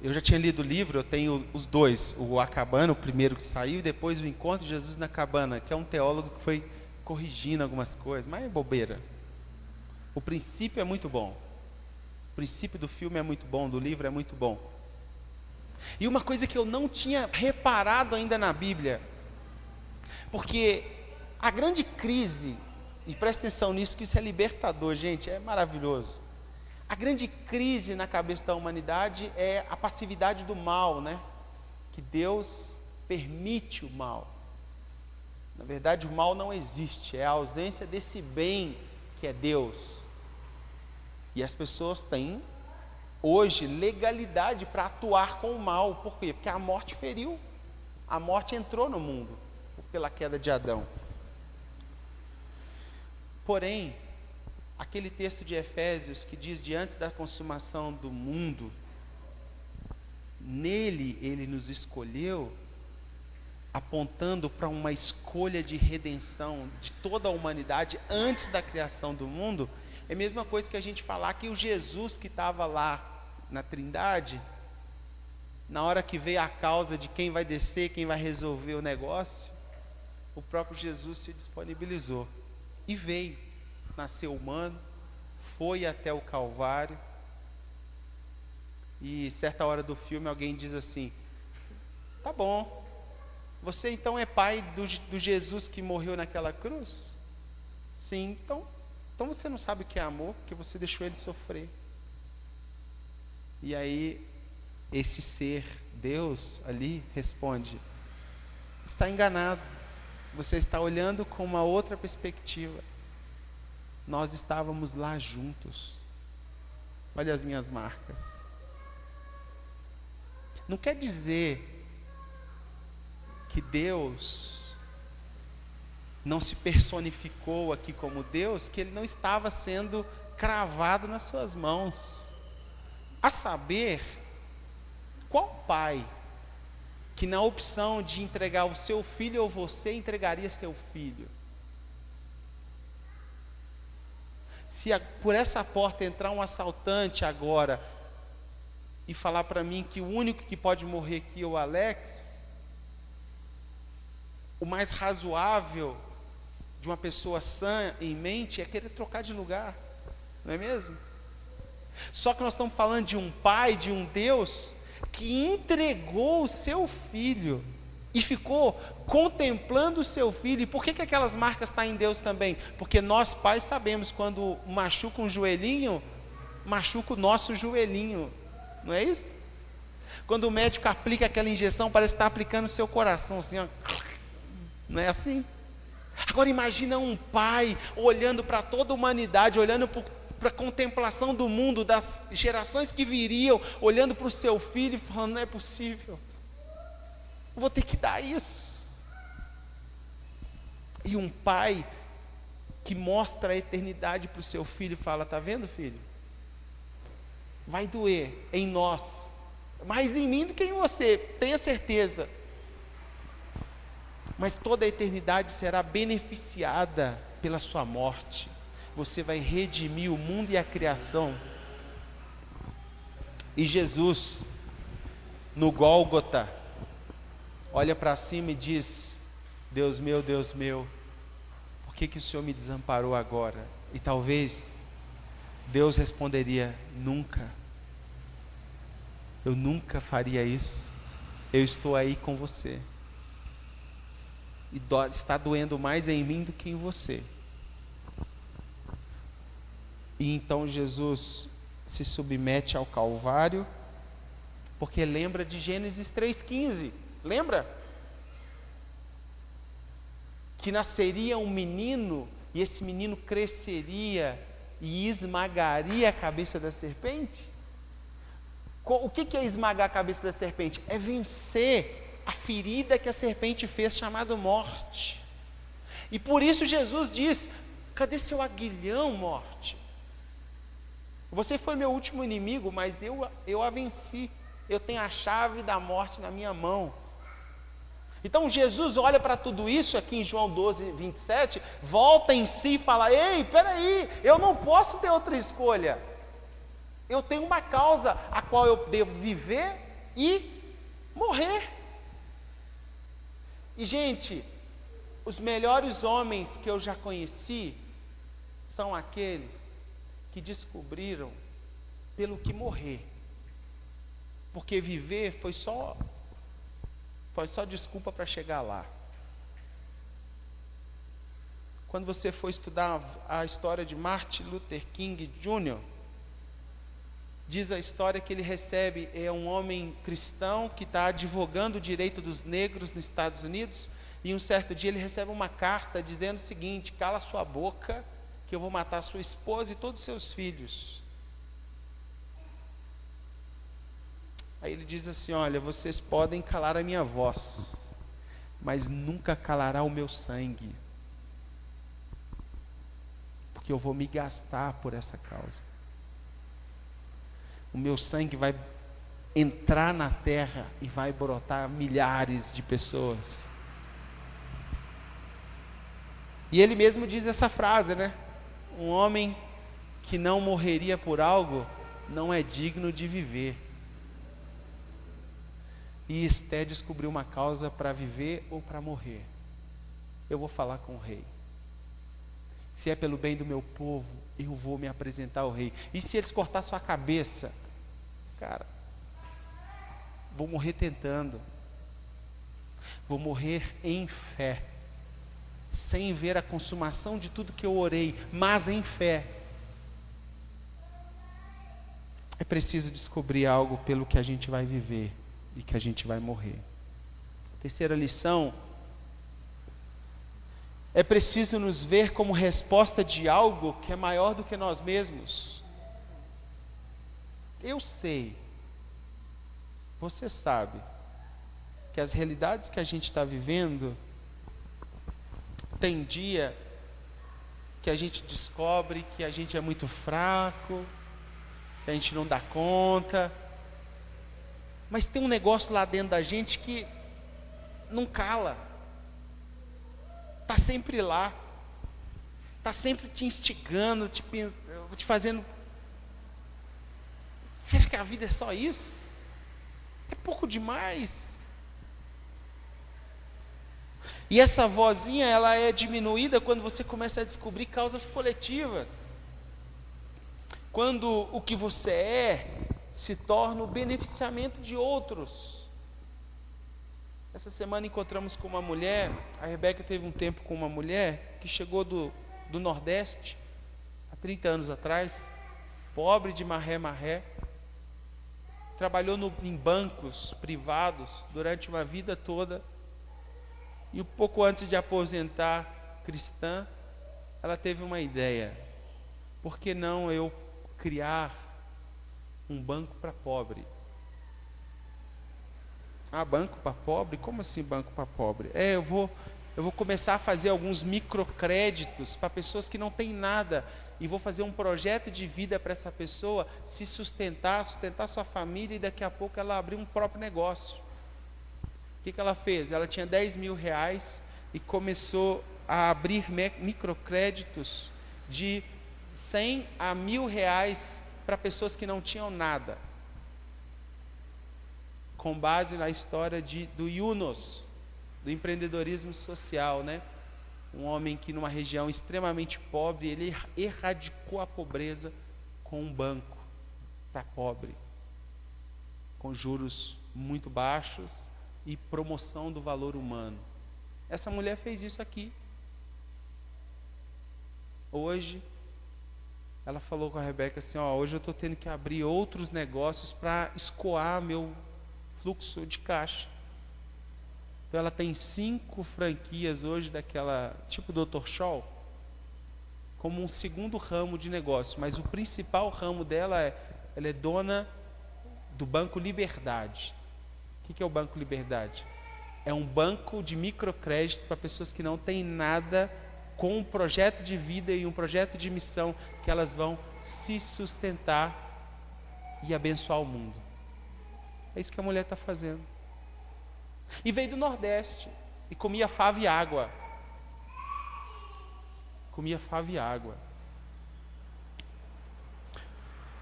eu já tinha lido o livro, eu tenho os dois, o A Cabana, o primeiro que saiu, e depois o Encontro de Jesus na Cabana, que é um teólogo que foi corrigindo algumas coisas, mas é bobeira. O princípio é muito bom. O princípio do filme é muito bom, do livro é muito bom. E uma coisa que eu não tinha reparado ainda na Bíblia, porque a grande crise, e presta atenção nisso, que isso é libertador, gente, é maravilhoso. A grande crise na cabeça da humanidade é a passividade do mal, né? Que Deus permite o mal. Na verdade, o mal não existe, é a ausência desse bem que é Deus. E as pessoas têm hoje legalidade para atuar com o mal. Por quê? Porque a morte feriu. A morte entrou no mundo pela queda de Adão. Porém, aquele texto de Efésios que diz: diante da consumação do mundo, nele ele nos escolheu, apontando para uma escolha de redenção de toda a humanidade antes da criação do mundo. É a mesma coisa que a gente falar que o Jesus que estava lá na Trindade, na hora que veio a causa de quem vai descer, quem vai resolver o negócio, o próprio Jesus se disponibilizou e veio, nasceu humano, foi até o Calvário. E certa hora do filme alguém diz assim: tá bom, você então é pai do Jesus que morreu naquela cruz? Sim, então você não sabe o que é amor, porque você deixou ele sofrer. E aí esse ser, Deus ali, responde: está enganado, você está olhando com uma outra perspectiva. Nós estávamos lá juntos. Olha as minhas marcas. Não quer dizer que Deus não se personificou aqui como Deus, que ele não estava sendo cravado nas suas mãos. A saber, qual pai que na opção de entregar o seu filho ou você, entregaria seu filho? Se por essa porta entrar um assaltante agora e falar para mim que o único que pode morrer aqui é o Alex, o mais razoável de uma pessoa sã em mente é querer trocar de lugar, não é mesmo? Só que nós estamos falando de um pai, de um Deus que entregou o seu filho e ficou contemplando o seu filho. E por que aquelas marcas estão em Deus também? Porque nós pais sabemos, quando machuca um joelhinho, machuca o nosso joelhinho, não é isso? Quando o médico aplica aquela injeção, parece que está aplicando no seu coração, assim, ó. Não é assim? Agora imagina um pai olhando para toda a humanidade, olhando para a contemplação do mundo, das gerações que viriam, olhando para o seu filho e falando: não é possível, eu vou ter que dar isso. E um pai que mostra a eternidade para o seu filho e fala: está vendo, filho? Vai doer em nós, mais em mim do que em você, tenha certeza. Mas toda a eternidade será beneficiada pela sua morte. Você vai redimir o mundo e a criação. E Jesus, no Gólgota, olha para cima e diz: Deus meu, por que o Senhor me desamparou agora? E talvez Deus responderia: nunca. Eu nunca faria isso. Eu estou aí com você. E está doendo mais em mim do que em você. E então Jesus se submete ao Calvário, porque lembra de Gênesis 3,15. Lembra? Que nasceria um menino, e esse menino cresceria e esmagaria a cabeça da serpente. O que é esmagar a cabeça da serpente? É vencer a ferida que a serpente fez, chamada morte. E por isso Jesus diz: cadê seu aguilhão, morte? Você foi meu último inimigo, mas eu a venci. Eu tenho a chave da morte na minha mão. Então Jesus olha para tudo isso aqui em João 12:27, volta em si e fala: ei, peraí, eu não posso ter outra escolha. Eu tenho uma causa a qual eu devo viver e morrer. E gente, os melhores homens que eu já conheci são aqueles que descobriram pelo que morrer. Porque viver foi só desculpa para chegar lá. Quando você for estudar a história de Martin Luther King Jr., diz a história que ele recebe, é um homem cristão que está advogando o direito dos negros nos Estados Unidos, e um certo dia ele recebe uma carta dizendo o seguinte: cala sua boca, que eu vou matar sua esposa e todos os seus filhos. Aí ele diz assim: olha, vocês podem calar a minha voz, mas nunca calará o meu sangue, porque eu vou me gastar por essa causa. O meu sangue vai entrar na terra e vai brotar milhares de pessoas. E ele mesmo diz essa frase, né? Um homem que não morreria por algo não é digno de viver. E Esté descobriu uma causa para viver ou para morrer. Eu vou falar com o rei. Se é pelo bem do meu povo, eu vou me apresentar ao rei. E se eles cortar sua cabeça, cara, vou morrer tentando. Vou morrer em fé, sem ver a consumação de tudo que eu orei, mas em fé. É preciso descobrir algo pelo que a gente vai viver e que a gente vai morrer. Terceira lição: é preciso nos ver como resposta de algo que é maior do que nós mesmos. Eu sei, você sabe, que as realidades que a gente está vivendo, tem dia que a gente descobre que a gente é muito fraco, que a gente não dá conta, mas tem um negócio lá dentro da gente que não cala, está sempre lá, está sempre te instigando, te fazendo. Será que a vida é só isso? É pouco demais. E essa vozinha, ela é diminuída quando você começa a descobrir causas coletivas. Quando o que você é se torna o beneficiamento de outros. Essa semana encontramos com uma mulher, a Rebeca teve um tempo com uma mulher que chegou do Nordeste, há 30 anos atrás, pobre de marré, trabalhou em bancos privados durante uma vida toda, e um pouco antes de aposentar, cristã, ela teve uma ideia: por que não eu criar um banco para pobre? Ah, banco para pobre? Como assim banco para pobre? Eu vou começar a fazer alguns microcréditos para pessoas que não têm nada, e vou fazer um projeto de vida para essa pessoa se sustentar sua família, e daqui a pouco ela abrir um próprio negócio. O que ela fez? Ela tinha 10 mil reais e começou a abrir microcréditos de 100 a 1.000 reais para pessoas que não tinham nada, com base na história do Yunus, do empreendedorismo social, né? Um homem que numa região extremamente pobre, ele erradicou a pobreza com um banco para pobre, com juros muito baixos e promoção do valor humano. Essa mulher fez isso aqui. Hoje, ela falou com a Rebeca assim: hoje eu estou tendo que abrir outros negócios para escoar meu fluxo de caixa. Então ela tem 5 franquias hoje daquela, tipo Dr. Scholl, como um segundo ramo de negócio, mas o principal ramo dela ela é dona do Banco Liberdade. O que é o Banco Liberdade? É um banco de microcrédito para pessoas que não têm nada, com um projeto de vida e um projeto de missão, que elas vão se sustentar e abençoar o mundo. É isso que a mulher está fazendo. E veio do Nordeste e comia fava e água. Comia fava e água.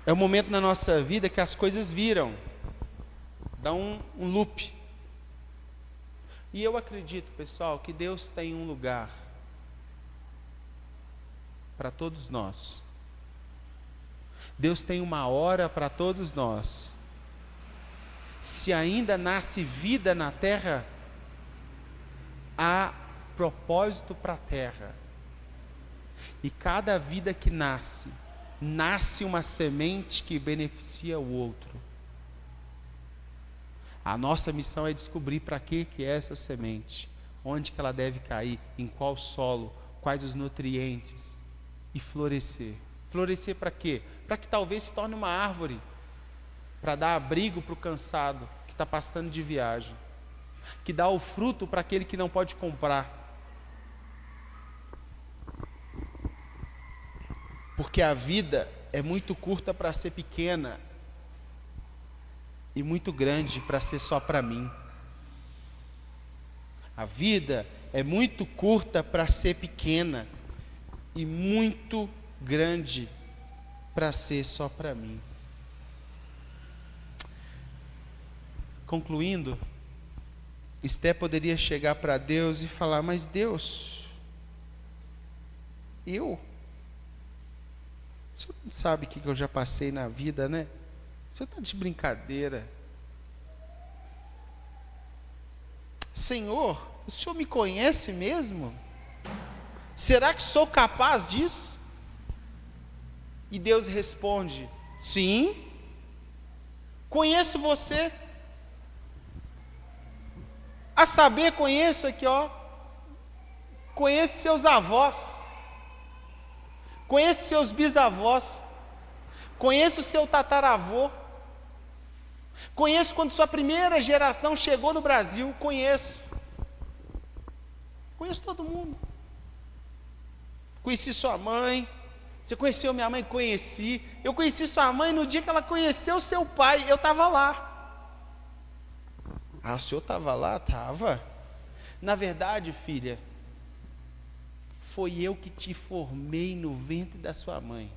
É um momento na nossa vida que as coisas viram, dá um loop. E eu acredito, pessoal, que Deus tem um lugar para todos nós. Deus tem uma hora para todos nós. Se ainda nasce vida na terra, há propósito para a terra. E cada vida que nasce uma semente que beneficia o outro. A nossa missão é descobrir para que é essa semente, onde que ela deve cair, em qual solo, quais os nutrientes, e florescer. Florescer para quê? Para que talvez se torne uma árvore, para dar abrigo para o cansado que está passando de viagem, que dá o fruto para aquele que não pode comprar. Porque a vida é muito curta para ser pequena e muito grande para ser só para mim. A vida é muito curta para ser pequena e muito grande para ser só para mim. Concluindo, Esté poderia chegar para Deus e falar: mas Deus, O senhor não sabe o que eu já passei na vida, né? O senhor está de brincadeira. Senhor, o senhor me conhece mesmo? Será que sou capaz disso? E Deus responde: sim, conheço você. A saber, conheço aqui, ó. Conheço seus avós. Conheço seus bisavós. Conheço seu tataravô. Conheço quando sua primeira geração chegou no Brasil. Conheço. Conheço todo mundo. Conheci sua mãe. Você conheceu minha mãe? Conheci. Eu conheci sua mãe no dia que ela conheceu seu pai. Eu estava lá. Ah, o senhor estava lá? Estava. Na verdade, filha, foi eu que te formei no ventre da sua mãe.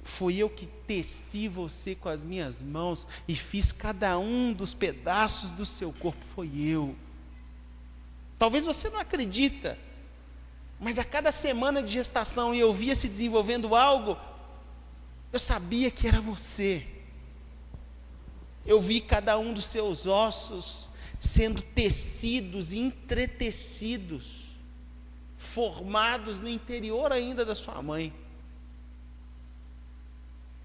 Foi eu que teci você com as minhas mãos e fiz cada um dos pedaços do seu corpo. Foi eu. Talvez você não acredita, mas a cada semana de gestação e eu via se desenvolvendo algo, eu sabia que era você. Eu vi cada um dos seus ossos sendo tecidos e entretecidos, formados no interior ainda da sua mãe.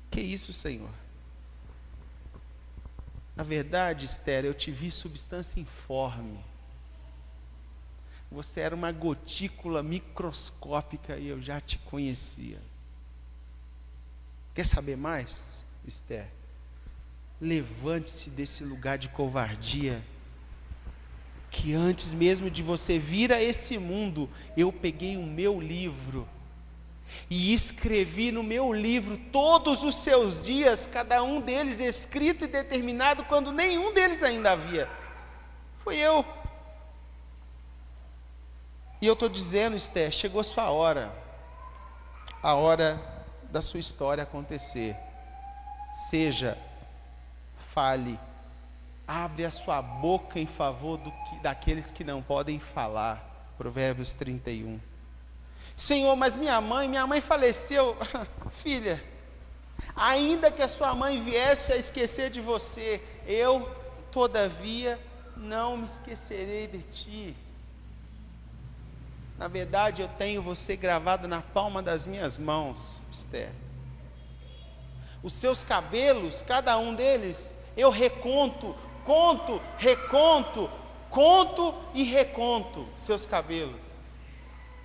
Que isso, Senhor? Na verdade, Esther, eu te vi substância informe. Você era uma gotícula microscópica e eu já te conhecia. Quer saber mais, Esther? Levante-se desse lugar de covardia, que antes mesmo de você vir a esse mundo, eu peguei o meu livro e escrevi no meu livro todos os seus dias, cada um deles escrito e determinado, quando nenhum deles ainda havia. Fui eu. E eu estou dizendo, Esther, chegou a sua hora, a hora da sua história acontecer. Seja, fale, abre a sua boca em favor daqueles que não podem falar. Provérbios 31. Senhor, mas minha mãe faleceu. Filha, ainda que a sua mãe viesse a esquecer de você, eu, todavia, não me esquecerei de ti. Na verdade, eu tenho você gravado na palma das minhas mãos, Esther. Os seus cabelos, cada um deles, eu reconto, conto e reconto seus cabelos.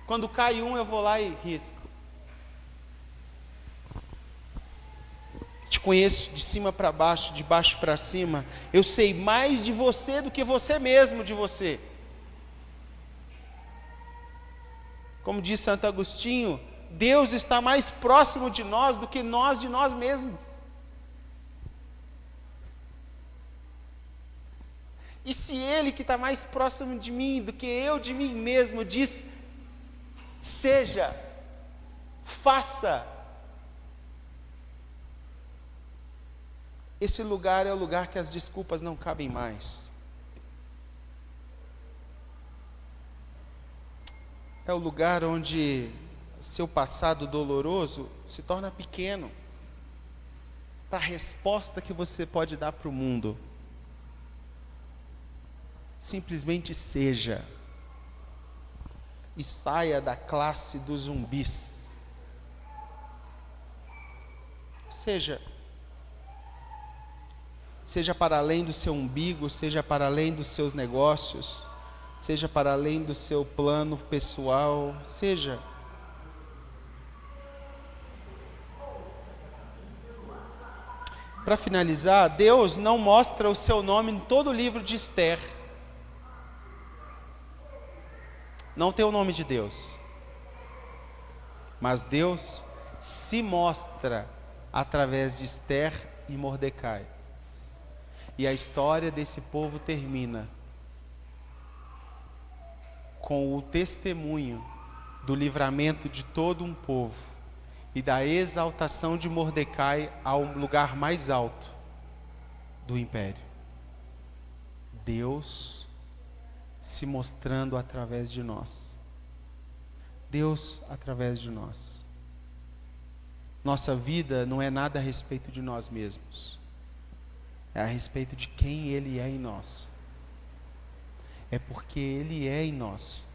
Quando cai um, eu vou lá e risco. Te conheço de cima para baixo, de baixo para cima. Eu sei mais de você do que você mesmo de você. Como diz Santo Agostinho, Deus está mais próximo de nós do que nós de nós mesmos. E se Ele que está mais próximo de mim do que eu de mim mesmo diz, seja, faça, esse lugar é o lugar que as desculpas não cabem mais. É o lugar onde seu passado doloroso se torna pequeno para a resposta que você pode dar para o mundo. Simplesmente seja e saia da classe dos zumbis. Seja para além do seu umbigo, seja para além dos seus negócios, seja para além do seu plano pessoal, seja. Para finalizar, Deus não mostra o seu nome em todo o livro de Esther. Não tem o nome de Deus. Mas Deus se mostra através de Esther e Mordecai. E a história desse povo termina com o testemunho do livramento de todo um povo e da exaltação de Mordecai ao lugar mais alto do império. Deus se mostrando através de nós. Deus através de nós. Nossa vida não é nada a respeito de nós mesmos. É a respeito de quem Ele é em nós. É porque Ele é em nós.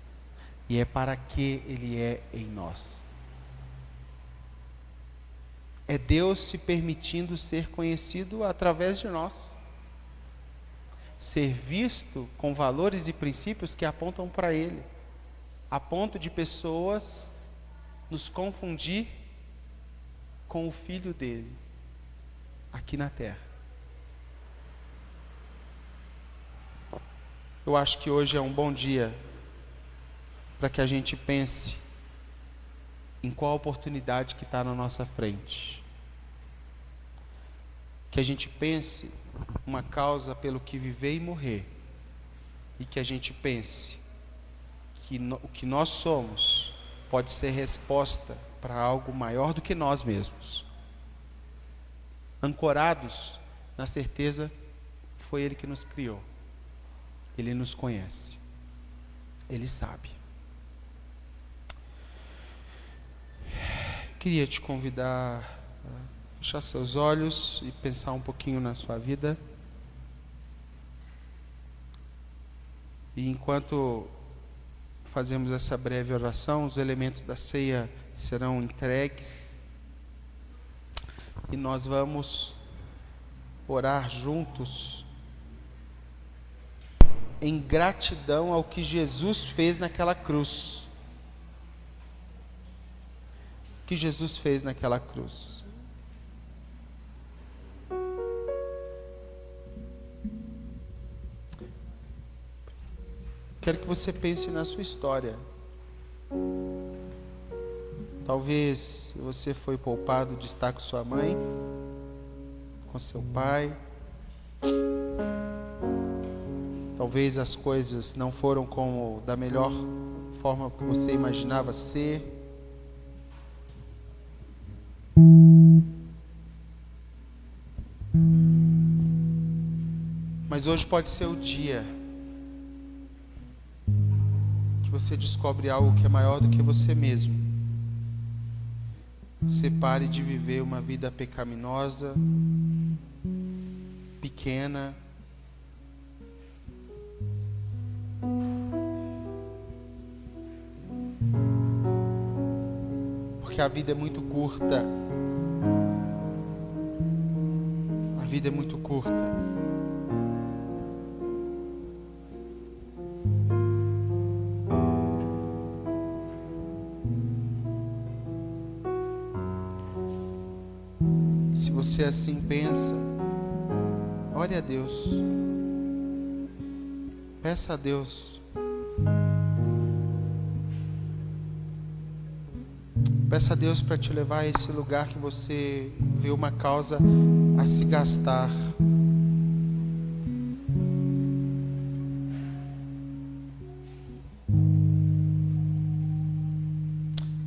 E é para que Ele é em nós. É Deus se permitindo ser conhecido através de nós. Ser visto com valores e princípios que apontam para Ele. A ponto de pessoas nos confundir com o Filho dele, aqui na terra. Eu acho que hoje é um bom dia para que a gente pense em qual oportunidade que está na nossa frente. Que a gente pense uma causa pelo que viver e morrer. E que a gente pense que o que nós somos pode ser resposta para algo maior do que nós mesmos. Ancorados na certeza que foi Ele que nos criou. Ele nos conhece. Ele sabe. Queria te convidar a fechar seus olhos e pensar um pouquinho na sua vida. E enquanto fazemos essa breve oração, os elementos da ceia serão entregues. E nós vamos orar juntos em gratidão ao que Jesus fez naquela cruz. O que Jesus fez naquela cruz. Quero que você pense na sua história. Talvez você foi poupado de estar com sua mãe, com seu pai. Talvez as coisas não foram como da melhor forma que você imaginava ser. Mas hoje pode ser o dia que você descobre algo que é maior do que você mesmo. Você pare de viver uma vida pecaminosa, pequena, porque a vida é muito curta. A vida é muito curta. Se você assim pensa, ore a Deus. Peça a Deus. Peça a Deus para te levar a esse lugar que você vê uma causa a se gastar.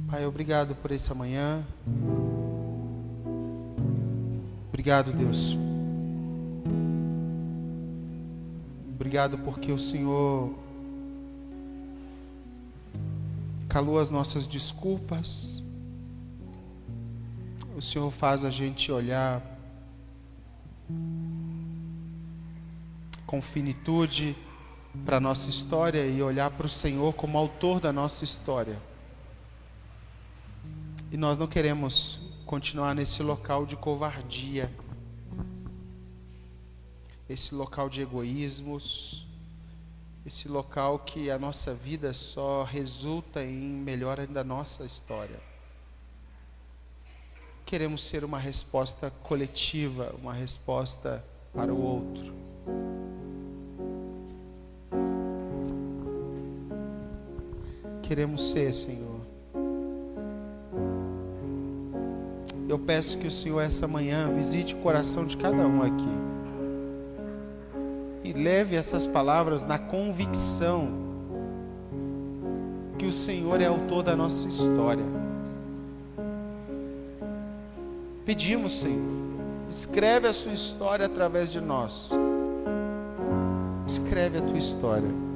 Pai, obrigado por essa manhã. Obrigado, Deus. Obrigado porque o Senhor calou as nossas desculpas. O Senhor faz a gente olhar com finitude para a nossa história e olhar para o Senhor como autor da nossa história. E nós não queremos continuar nesse local de covardia, esse local de egoísmos, esse local que a nossa vida só resulta em melhora da nossa história. Queremos ser uma resposta coletiva, uma resposta para o outro. Queremos ser, Senhor. Eu peço que o Senhor essa manhã visite o coração de cada um aqui e leve essas palavras na convicção que o Senhor é autor da nossa história. Pedimos, Senhor, escreve a sua história através de nós. Escreve a tua história.